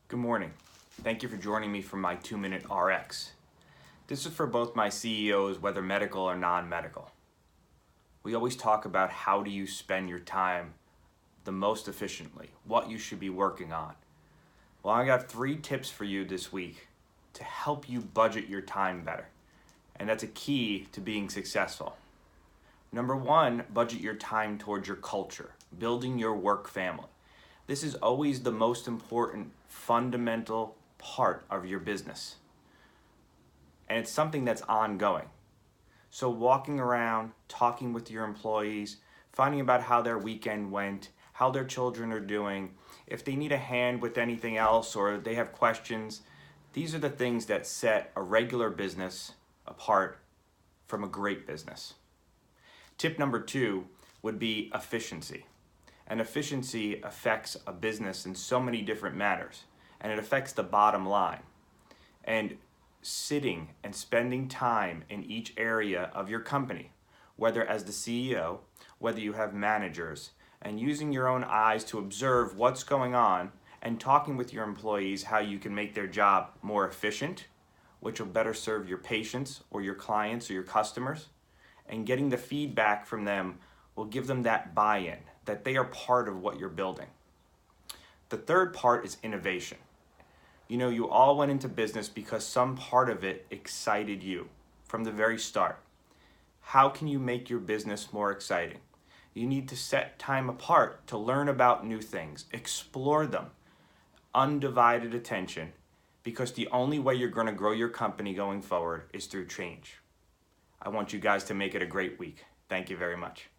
Good morning. Thank you for joining me for my 2-minute RX. This is for both my CEOs, whether medical or non-medical. We always talk about how do you spend your time the most efficiently, what you should be working on. Well, I got 3 tips for you this week to help you budget your time better. And that's a key to being successful. Number 1, budget your time towards your culture, building your work family. This is always the most important fundamental part of your business. And it's something that's ongoing. So walking around, talking with your employees, finding about how their weekend went, how their children are doing, if they need a hand with anything else or they have questions, these are the things that set a regular business apart from a great business. Tip number 2 would be efficiency. And efficiency affects a business in so many different matters, and it affects the bottom line. And sitting and spending time in each area of your company, whether as the CEO, whether you have managers, and using your own eyes to observe what's going on and talking with your employees how you can make their job more efficient, which will better serve your patients or your clients or your customers, and getting the feedback from them will give them that buy-in, that they are part of what you're building. The third part is innovation. You all went into business because some part of it excited you from the very start. How can you make your business more exciting? You need to set time apart to learn about new things, explore them, undivided attention, because the only way you're going to grow your company going forward is through change. I want you guys to make it a great week. Thank you very much.